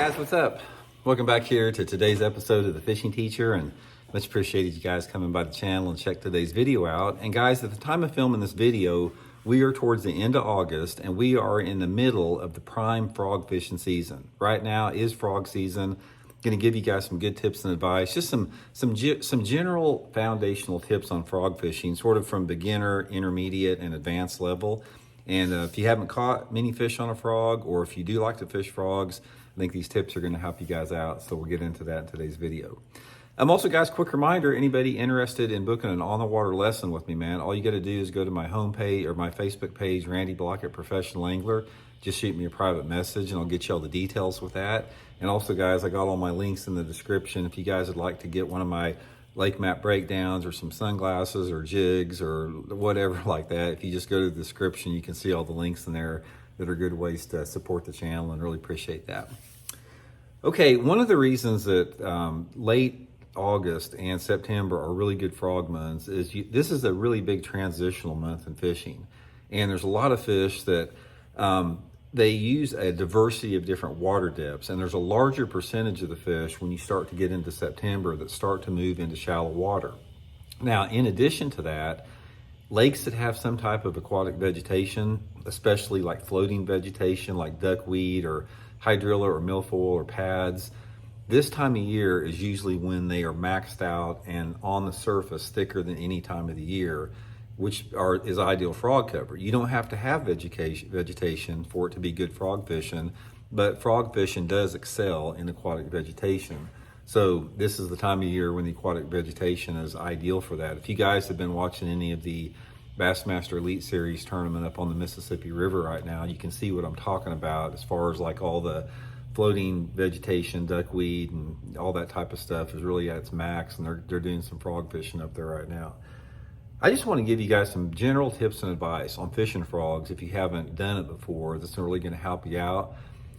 guys, what's up? Welcome back here to today's episode of The Fishing Teacher, and much appreciated you guys coming by the channel and check today's video out. And guys, at the time of filming this video, we are towards the end of August and we are in the middle of the prime frog fishing season. Right now is frog season. Going to give you guys some good tips and advice, just some general foundational tips on frog fishing, sort of from beginner, intermediate, and advanced level. And if you haven't caught many fish on a frog, or if you do like to fish frogs, I think these tips are going to help you guys out. So we'll get into that in today's video. Also, guys, quick reminder, anybody interested in booking an on-the-water lesson with me, man, all you got to do is go to my homepage or my Facebook page, Randy Blaukat Professional Angler. Just shoot me a private message and I'll get you all the details with that. And also, guys, I got all my links in the description. If you guys would like to get one of my lake map breakdowns or some sunglasses or jigs or whatever like that, if you just go to the description, you can see all the links in there that are good ways to support the channel, and really appreciate that. Okay, one of the reasons that late August and September are really good frog months is this is a really big transitional month in fishing. And there's a lot of fish that they use a diversity of different water depths, and there's a larger percentage of the fish when you start to get into September that start to move into shallow water. Now, in addition to that, lakes that have some type of aquatic vegetation, especially like floating vegetation like duckweed or hydrilla or milfoil or pads, this time of year is usually when they are maxed out and on the surface thicker than any time of the year, which is ideal frog cover. You don't have to have vegetation for it to be good frog fishing, but frog fishing does excel in aquatic vegetation. So this is the time of year when the aquatic vegetation is ideal for that. If you guys have been watching any of the Bassmaster Elite Series tournament up on the Mississippi River right now, you can see what I'm talking about as far as like all the floating vegetation, duckweed, and all that type of stuff is really at its max, and they're doing some frog fishing up there right now. I just want to give you guys some general tips and advice on fishing frogs if you haven't done it before. That's really going to help you out.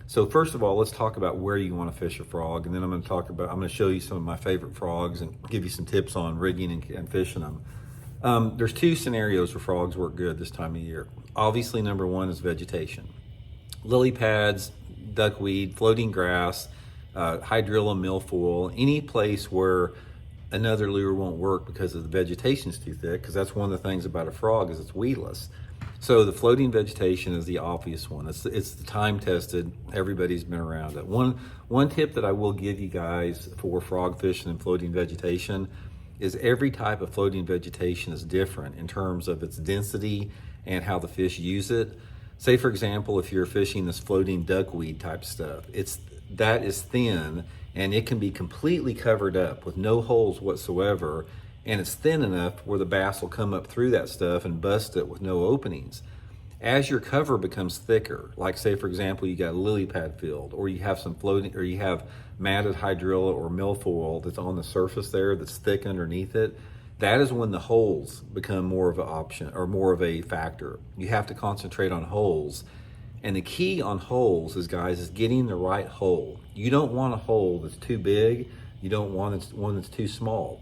So first of all, let's talk about where you want to fish a frog, and then I'm going to show you some of my favorite frogs and give you some tips on rigging and fishing them. There's two scenarios where frogs work good this time of year. Obviously, number one is vegetation. Lily pads, duckweed, floating grass, hydrilla, milfoil, any place where another lure won't work because the vegetation's too thick, because that's one of the things about a frog is it's weedless. So the floating vegetation is the obvious one. It's the time tested, everybody's been around it. One tip that I will give you guys for frog fishing and floating vegetation is every type of floating vegetation is different in terms of its density and how the fish use it. Say for example, if you're fishing this floating duckweed type stuff, that is thin and it can be completely covered up with no holes whatsoever, and it's thin enough where the bass will come up through that stuff and bust it with no openings. As your cover becomes thicker, like say for example you got a lily pad field, or you have some floating, or you have matted hydrilla or milfoil that's on the surface there that's thick underneath it, that is when the holes become more of an option or more of a factor. You have to concentrate on holes. And the key on holes is getting the right hole. You don't want a hole that's too big. You don't want one that's too small.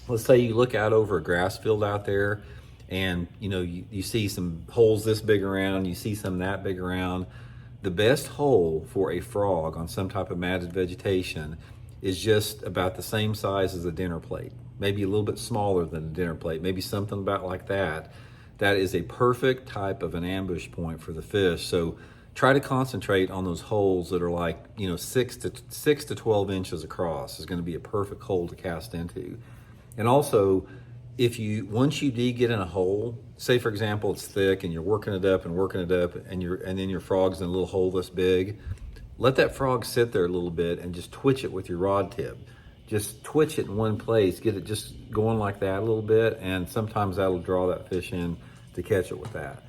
Let's say you look out over a grass field out there and you see some holes this big around, you see some that big around. The best hole for a frog on some type of matted vegetation is just about the same size as a dinner plate, maybe a little bit smaller than a dinner plate, maybe something about like that. That is a perfect type of an ambush point for the fish. So try to concentrate on those holes that are like 6 to 12 inches across is going to be a perfect hole to cast into. And also, once you do get in a hole, say for example it's thick and you're working it up and then your frog's in a little hole this big, let that frog sit there a little bit and just twitch it with your rod tip. Just twitch it in one place, get it just going like that a little bit, and sometimes that'll draw that fish in to catch it with that.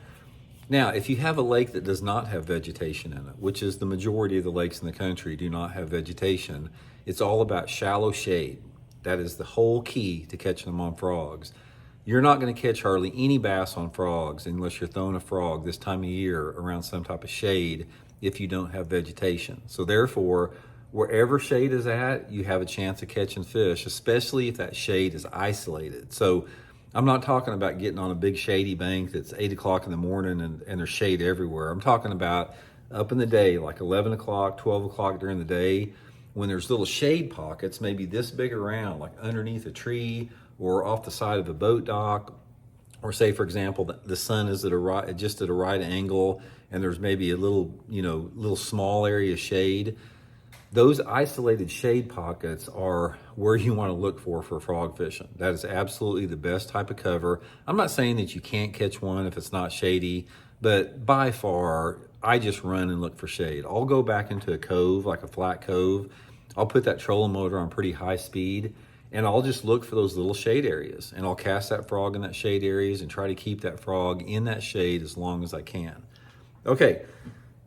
Now, if you have a lake that does not have vegetation in it, which is the majority of the lakes in the country do not have vegetation, it's all about shallow shade. That is the whole key to catching them on frogs. You're not going to catch hardly any bass on frogs unless you're throwing a frog this time of year around some type of shade if you don't have vegetation. So therefore, wherever shade is at, you have a chance of catching fish, especially if that shade is isolated. So I'm not talking about getting on a big shady bank that's 8 o'clock in the morning and there's shade everywhere. I'm talking about up in the day, like 11 o'clock, 12 o'clock during the day, when there's little shade pockets, maybe this big around, like underneath a tree or off the side of a boat dock, or say, for example, the sun is just at a right angle, and there's maybe a little, little small area of shade. Those isolated shade pockets are where you want to look for frog fishing. That is absolutely the best type of cover. I'm not saying that you can't catch one if it's not shady, but by far, I just run and look for shade. I'll go back into a cove, like a flat cove. I'll put that trolling motor on pretty high speed, and I'll just look for those little shade areas, and I'll cast that frog in that shade areas and try to keep that frog in that shade as long as I can. Okay,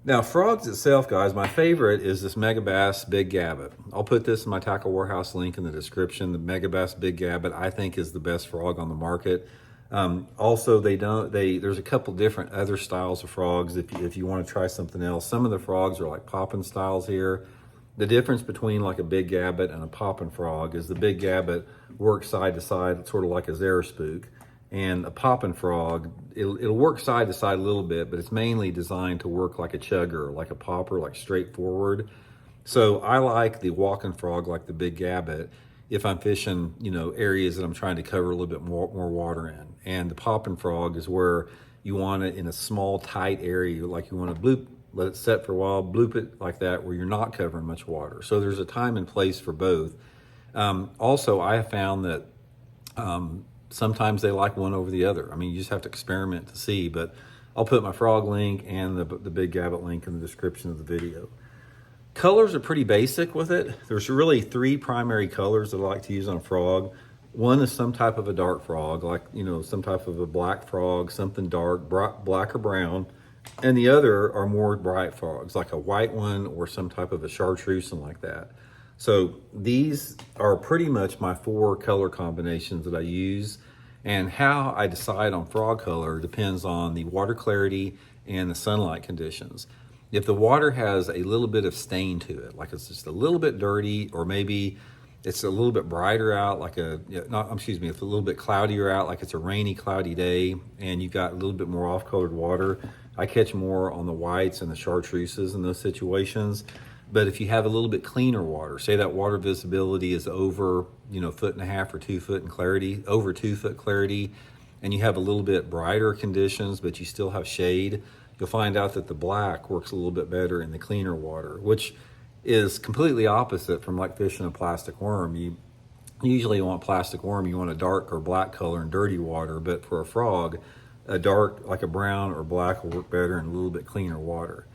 now frogs itself, guys, my favorite is this Megabass Big Gabot. I'll put this in my Tackle Warehouse link in the description. The Megabass Big Gabot, I think, is the best frog on the market. Also, there's a couple different other styles of frogs if you want to try something else. Some of the frogs are like popping styles here. The difference between like a big gabot and a popping frog is the big gabot works side to side, sort of like a Zaraspook. And a popping frog, it'll work side to side a little bit, but it's mainly designed to work like a chugger, like a popper, like straightforward. So I like the walking frog, like the big gabot, if I'm fishing, areas that I'm trying to cover a little bit more water in. And the popping frog is where you want it in a small, tight area, like you want to bloop, let it set for a while, bloop it like that, where you're not covering much water. So there's a time and place for both. Also, I have found that sometimes they like one over the other. I mean, you just have to experiment to see, but I'll put my frog link and the Big Gabot link in the description of the video. Colors are pretty basic with it. There's really 3 primary colors that I like to use on a frog. One is some type of a dark frog, like, some type of a black frog, something dark, black or brown. And the other are more bright frogs, like a white one or some type of a chartreuse and like that. So these are pretty much my 4 color combinations that I use. And how I decide on frog color depends on the water clarity and the sunlight conditions. If the water has a little bit of stain to it, like it's just a little bit dirty, or maybe it's a little bit brighter out, like if a little bit cloudier out, like it's a rainy, cloudy day, and you've got a little bit more off-colored water, I catch more on the whites and the chartreuses in those situations. But if you have a little bit cleaner water, say that water visibility is over, 1.5 or 2 foot in clarity, over 2 foot clarity, and you have a little bit brighter conditions, but you still have shade, you'll find out that the black works a little bit better in the cleaner water, which is completely opposite from like fishing a plastic worm. You usually want plastic worm, you want a dark or black color in dirty water, but for a frog, a dark, like a brown or black, will work better in a little bit cleaner water.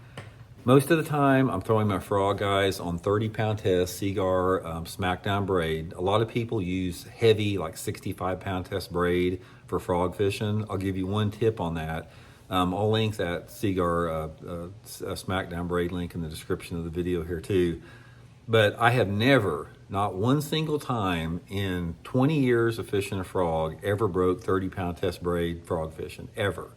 Most of the time, I'm throwing my frog, guys, on 30-pound test Seaguar smackdown braid. A lot of people use heavy, like 65-pound test braid for frog fishing. I'll give you one tip on that. I'll link that Seaguar smackdown braid link in the description of the video here too. But I have never, not one single time in 20 years of fishing a frog, ever broke 30-pound test braid frog fishing, ever.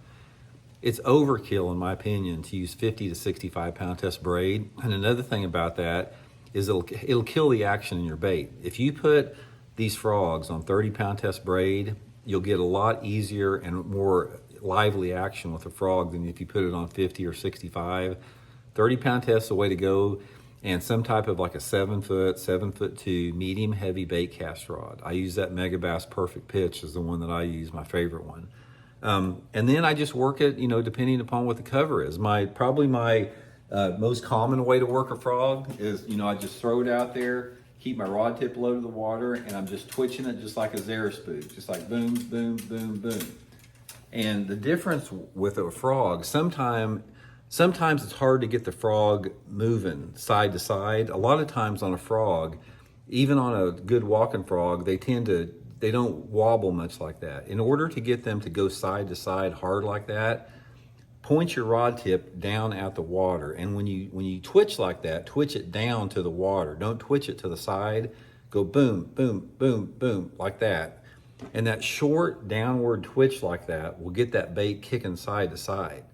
It's overkill, in my opinion, to use 50 to 65-pound test braid. And another thing about that is it'll kill the action in your bait. If you put these frogs on 30-pound test braid, you'll get a lot easier and more lively action with a frog than if you put it on 50 or 65. 30-pound test is the way to go, and some type of like a 7-foot, 7'2" medium heavy bait cast rod. I use that Megabass Perfect Pitch is the one that I use, my favorite one. And then I just work it, depending upon what the cover is. Probably my most common way to work a frog is, I just throw it out there, keep my rod tip low to the water, and I'm just twitching it just like a Zaraspook, just like boom, boom, boom, boom. And the difference with a frog, sometimes it's hard to get the frog moving side to side. A lot of times on a frog, even on a good walking frog, they don't wobble much like that. In order to get them to go side to side hard like that, point your rod tip down at the water. And when you twitch like that, twitch it down to the water. Don't twitch it to the side. Go boom, boom, boom, boom, like that. And that short downward twitch like that will get that bait kicking side to side.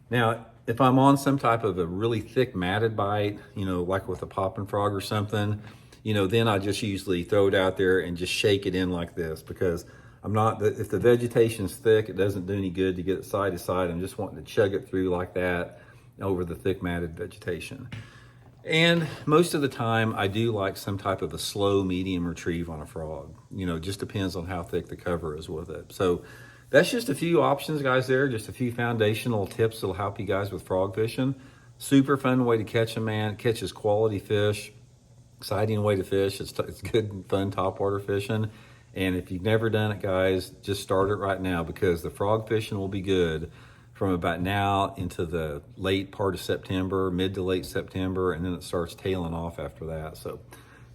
Now, if I'm on some type of a really thick matted bite, like with a popping frog or something, then I just usually throw it out there and just shake it in like this, because if the vegetation's thick, it doesn't do any good to get it side to side. I'm just wanting to chug it through like that. over the thick matted vegetation. And most of the time, I do like some type of a slow medium retrieve on a frog. You know, it just depends on how thick the cover is with it. So that's just a few options, guys, there. Just a few foundational tips that'll help you guys with frog fishing. Super fun way to catch them, man. It catches quality fish. Exciting way to fish. It's good and fun topwater fishing. And if you've never done it, guys, just start it right now, because the frog fishing will be good from about now into the late part of September, mid to late September, and then it starts tailing off after that. So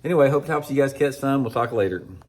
anyway, hope it helps you guys catch some. We'll talk later.